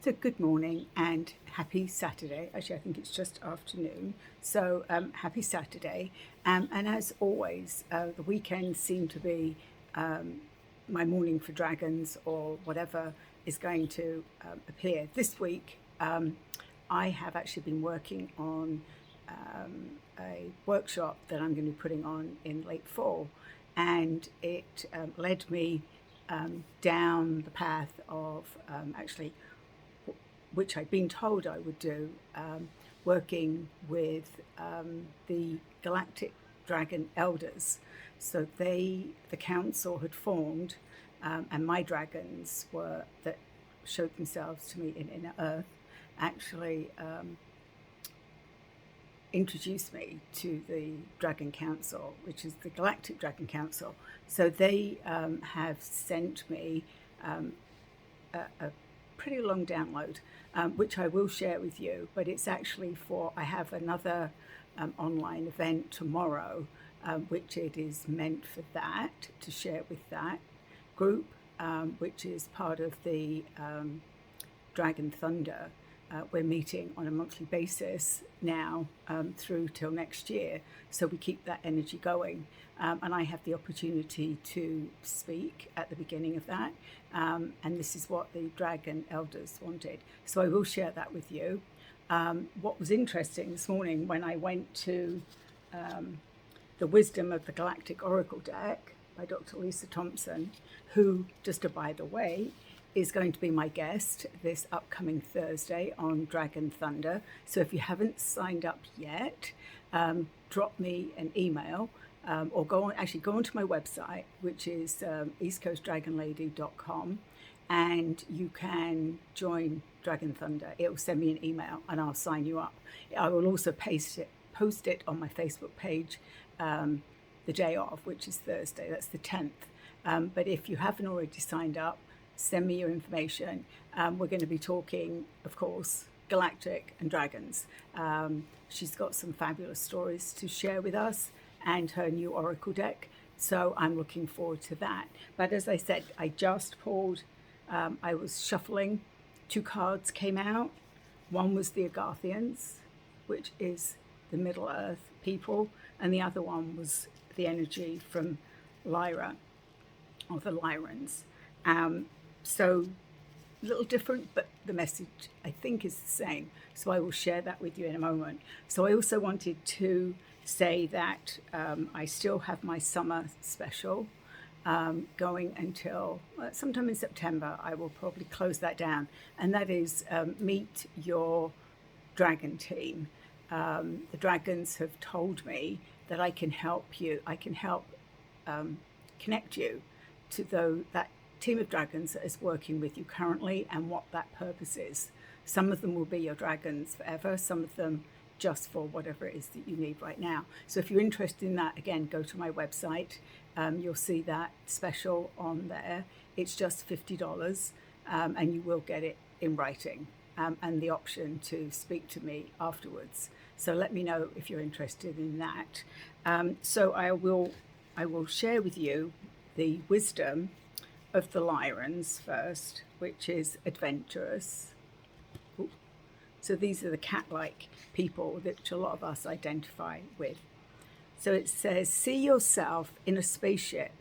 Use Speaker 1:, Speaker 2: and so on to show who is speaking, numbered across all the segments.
Speaker 1: So good morning and happy Saturday. Actually, I think it's just afternoon. So happy Saturday. And as always, the weekends seem to be my morning for dragons or whatever is going to appear. This week, I have actually been working on a workshop that I'm going to be putting on in late fall. And it led me down the path of actually, which I'd been told I would do, working with the galactic dragon elders. So the council had formed, and my dragons were that showed themselves to me in inner earth, actually introduced me to the Dragon Council, which is the Galactic Dragon Council. So they have sent me a pretty long download, which I will share with you, but it's actually I have another online event tomorrow, which it is meant for that, to share with that group, which is part of the Dragon Thunder. We're meeting on a monthly basis now through till next year, so we keep that energy going. And I have the opportunity to speak at the beginning of that, and this is what the Dragon Elders wanted. So I will share that with you. What was interesting this morning when I went to the Wisdom of the Galactic Oracle deck by Dr. Lisa Thompson, who, just by the way, is going to be my guest this upcoming Thursday on Dragon Thunder. So if you haven't signed up yet, drop me an email or go onto my website, which is eastcoastdragonlady.com, and you can join Dragon Thunder. It will send me an email and I'll sign you up. I will also post it on my Facebook page the day of, which is Thursday. That's the 10th. But if you haven't already signed up, send me your information. We're going to be talking, of course, galactic and dragons. She's got some fabulous stories to share with us and her new oracle deck. So I'm looking forward to that. But as I said, I just pulled, I was shuffling, 2 cards came out. One was the Agarthians, which is the Middle Earth people, and the other one was the energy from Lyra, or the Lyrans. So a little different, but the message I think is the same. So I will share that with you in a moment. So I also wanted to say that I still have my summer special going until sometime in September. I will probably close that down. And that is meet your dragon team. The dragons have told me that I can help you. I can help connect you to that team of dragons that is working with you currently and what that purpose is. Some of them will be your dragons forever, some of them just for whatever it is that you need right now. So if you're interested in that, again, go to my website. You'll see that special on there. It's just $50, and you will get it in writing, and the option to speak to me afterwards. So let me know if you're interested in that. So I will share with you the wisdom of the Lyrans first, which is adventurous. Ooh. So these are the cat-like people that a lot of us identify with. So it says, see yourself in a spaceship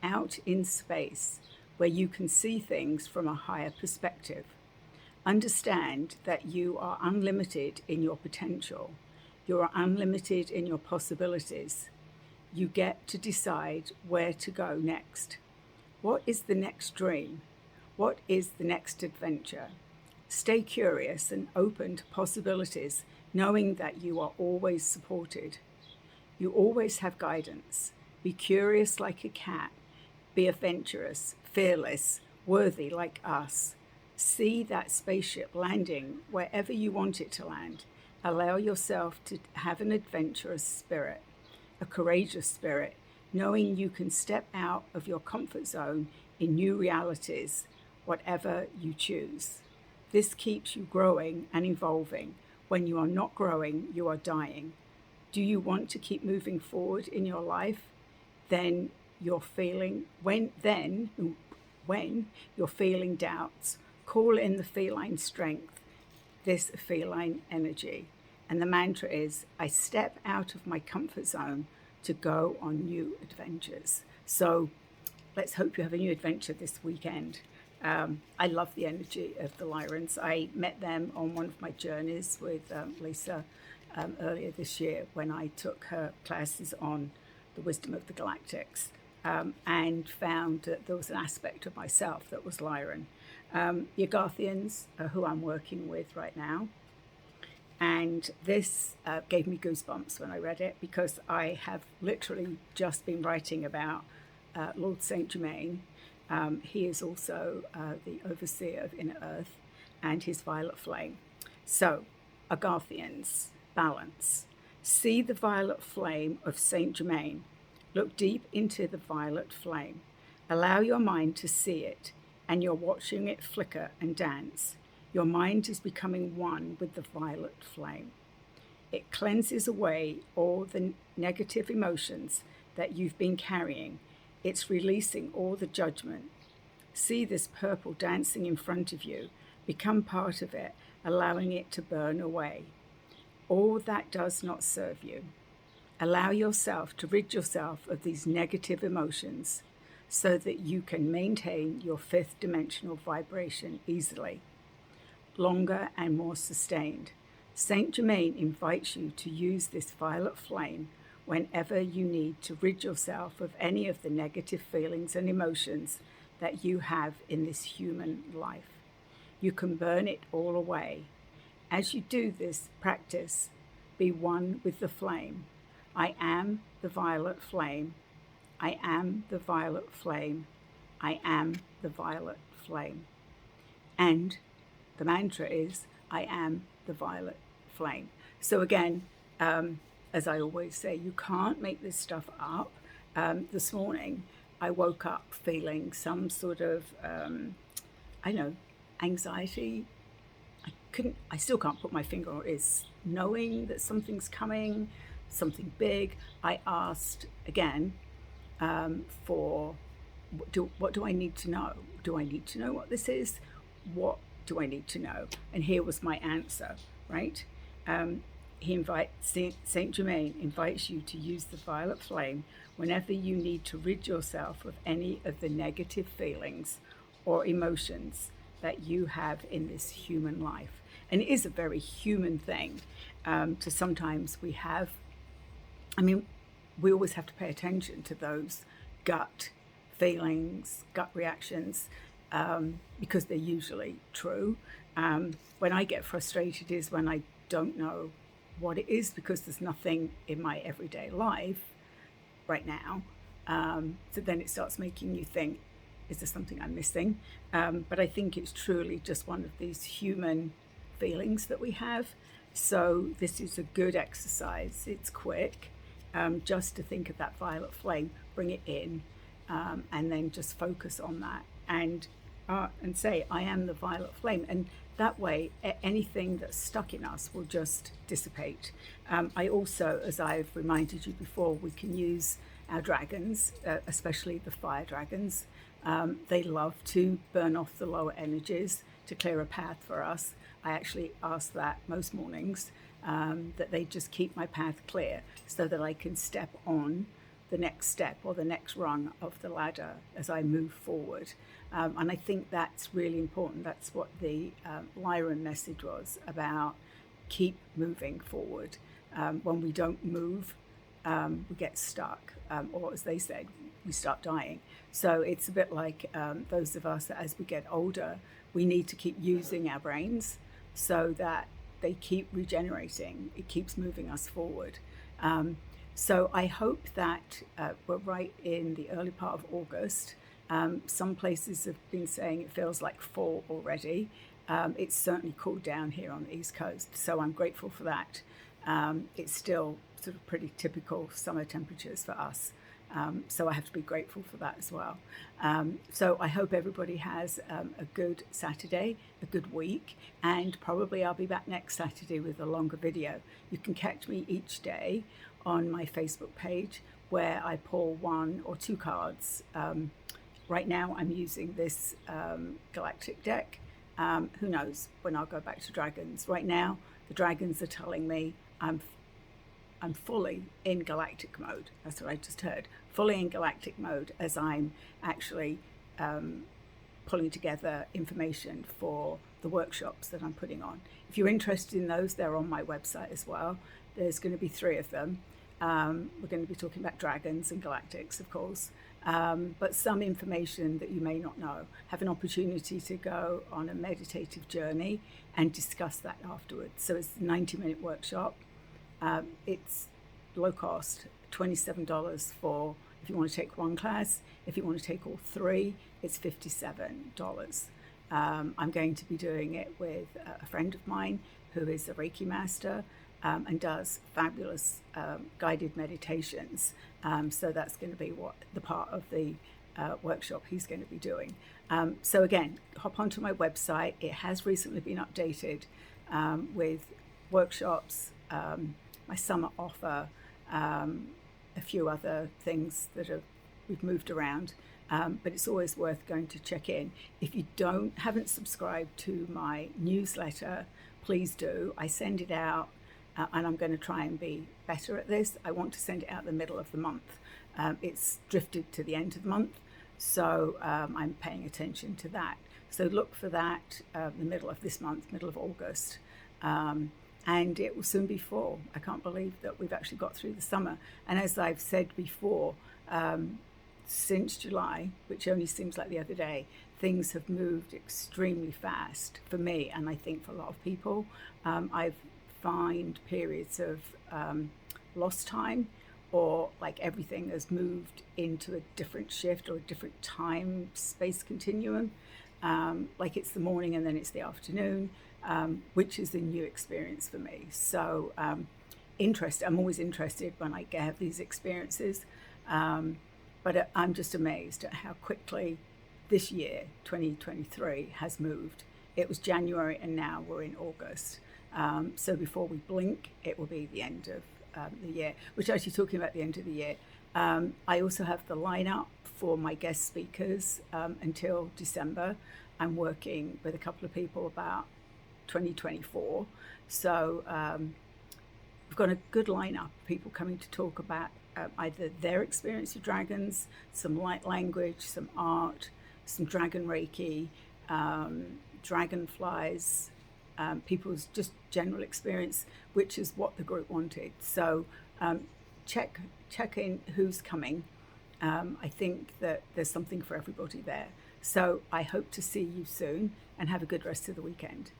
Speaker 1: out in space where you can see things from a higher perspective. Understand that you are unlimited in your potential. You are unlimited in your possibilities. You get to decide where to go next. What is the next dream? What is the next adventure? Stay curious and open to possibilities, knowing that you are always supported. You always have guidance. Be curious like a cat. Be adventurous, fearless, worthy like us. See that spaceship landing wherever you want it to land. Allow yourself to have an adventurous spirit, a courageous spirit, knowing you can step out of your comfort zone in new realities, whatever you choose. This keeps you growing and evolving. When you are not growing, you are dying. Do you want to keep moving forward in your life? When you're feeling doubts, Call in the feline strength, this feline energy. And the mantra is, I step out of my comfort zone to go on new adventures. So let's hope you have a new adventure this weekend. I love the energy of the Lyrans. I met them on one of my journeys with Lisa earlier this year when I took her classes on the wisdom of the galactics, and found that there was an aspect of myself that was Lyran. The Agarthians are who I'm working with right now. And this gave me goosebumps when I read it, because I have literally just been writing about Lord Saint Germain. He is also the overseer of Inner Earth, and his violet flame. So, Agarthians, balance. See the violet flame of Saint Germain. Look deep into the violet flame. Allow your mind to see it, and you're watching it flicker and dance. Your mind is becoming one with the violet flame. It cleanses away all the negative emotions that you've been carrying. It's releasing all the judgment. See this purple dancing in front of you. Become part of it, allowing it to burn away. All that does not serve you. Allow yourself to rid yourself of these negative emotions so that you can maintain your fifth dimensional vibration easily, longer and more sustained. Saint Germain invites you to use this violet flame whenever you need to rid yourself of any of the negative feelings and emotions that you have in this human life. You can burn it all away. As you do this practice, be one with the flame. I am the violet flame. I am the violet flame. I am the violet flame. And the mantra is, I am the violet flame. So again, as I always say, you can't make this stuff up. This morning, I woke up feeling some sort of, anxiety. I still can't put my finger on it. It's knowing that something's coming, something big. I asked again for, what do I need to know? Do I need to know what this is? What do I need to know? And here was my answer, right? Saint Germain invites you to use the violet flame whenever you need to rid yourself of any of the negative feelings or emotions that you have in this human life. And it is a very human thing to sometimes we always have to pay attention to those gut feelings, gut reactions, because they're usually true. When I get frustrated is when I don't know what it is, because there's nothing in my everyday life right now. So then it starts making you think, is there something I'm missing? But I think it's truly just one of these human feelings that we have. So this is a good exercise. It's quick, just to think of that violet flame, bring it in, and then just focus on that and say, I am the violet flame. And that way, anything that's stuck in us will just dissipate. I also, as I've reminded you before, we can use our dragons, especially the fire dragons. They love to burn off the lower energies to clear a path for us. I actually ask that most mornings, that they just keep my path clear so that I can step on the next step or the next rung of the ladder as I move forward. And I think that's really important. That's what the Lyran message was about. Keep moving forward. When we don't move, we get stuck, or as they said, we start dying. So it's a bit like those of us that as we get older, we need to keep using our brains so that they keep regenerating. It keeps moving us forward. So I hope that we're right in the early part of August. Some places have been saying it feels like fall already. It's certainly cooled down here on the East Coast, so I'm grateful for that. It's still sort of pretty typical summer temperatures for us. So I have to be grateful for that as well. So I hope everybody has a good Saturday, a good week, and probably I'll be back next Saturday with a longer video. You can catch me each day on my Facebook page where I pull 1 or 2 cards. Right now I'm using this galactic deck, Who knows when I'll go back to dragons. Right now, the dragons are telling me I'm fully in galactic mode. That's what I just heard. Fully in galactic mode as I'm actually pulling together information for the workshops that I'm putting on. If you're interested in those, they're on my website as well. There's going to be 3 of them. We're going to be talking about dragons and galactics, of course, but some information that you may not know. Have an opportunity to go on a meditative journey and discuss that afterwards. So it's a 90-minute workshop. It's low cost, $27 for if you want to take one class. If you want to take all 3, it's $57. I'm going to be doing it with a friend of mine who is a Reiki master and does fabulous guided meditations. So that's going to be what the part of the workshop he's going to be doing. So again, hop onto my website. It has recently been updated with workshops, my summer offer, a few other things that we've moved around. But it's always worth going to check in. If you haven't subscribed to my newsletter, please do. I send it out, and I'm going to try and be better at this. I want to send it out the middle of the month. It's drifted to the end of the month, so I'm paying attention to that. So look for that the middle of this month, middle of August. And it will soon be fall. I can't believe that we've actually got through the summer. And as I've said before, since July, which only seems like the other day, things have moved extremely fast for me, and I think for a lot of people. I've find periods of lost time, or like everything has moved into a different shift or a different time space continuum. Like it's the morning and then it's the afternoon, which is a new experience for me. So I'm always interested when I have these experiences. But I'm just amazed at how quickly this year, 2023, has moved. It was January and now we're in August. So before we blink, it will be the end of the year, which actually talking about the end of the year, I also have the lineup for my guest speakers until December. I'm working with a couple of people about 2024. So we've got a good lineup of people coming to talk about either their experience with dragons, some light language, some art, some dragon Reiki, dragonflies, people's just general experience, which is what the group wanted. So check in who's coming. I think that there's something for everybody there. So I hope to see you soon and have a good rest of the weekend.